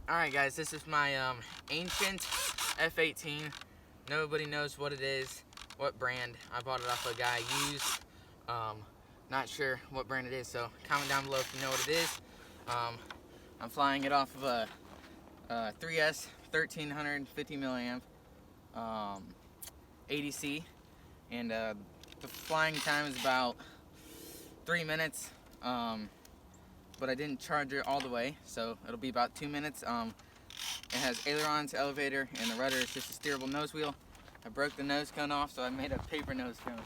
Alright guys, this is my ancient F18. Nobody knows what it is, what brand. I bought it off a guy used. Not sure what brand it is, so comment down below if you know what it is. I'm flying it off of a 3S 1350 milliamp ADC, and the flying time is about 3 minutes. But I didn't charge it all the way, so it'll be about 2 minutes. It has ailerons, elevator, and the rudder is just a steerable nose wheel. I broke the nose cone off, so I made a paper nose cone.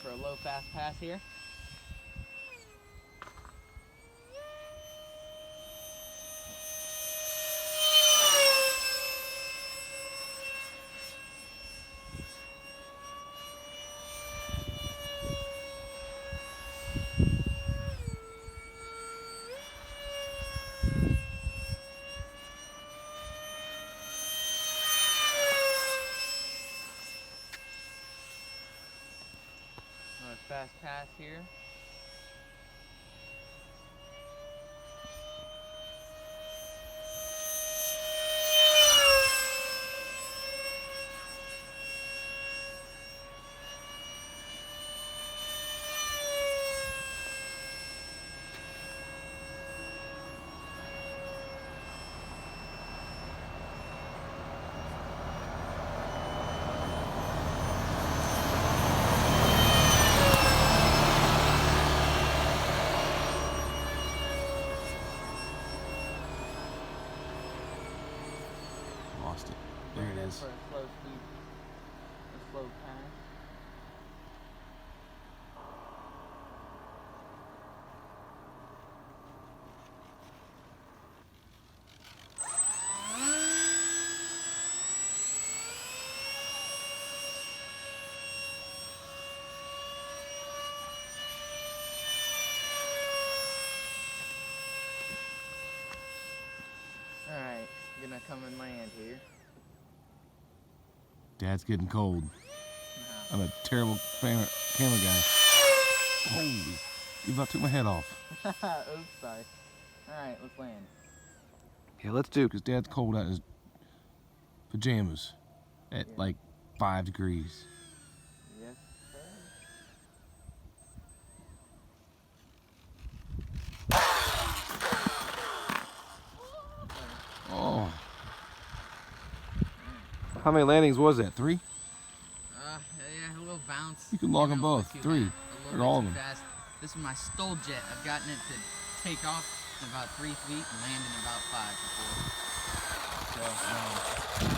For a low fast pass here. Fast pass here. Lost it. There it is. For a slow speed, a slow pass. Alright, gonna come in my hand here. Dad's getting cold. I'm a terrible camera guy. Holy, you about took my head off. Oops, sorry. Alright, let's land. Yeah, let's do it, because Dad's cold out in his pajamas at like 5 degrees. Yes, sir. Oh. How many landings was that? 3? Yeah, a little bounce. You can log them both. 3. Or all of them. Fast. This is my stole jet. I've gotten it to take off in about 3 feet and land in about 5 before. So,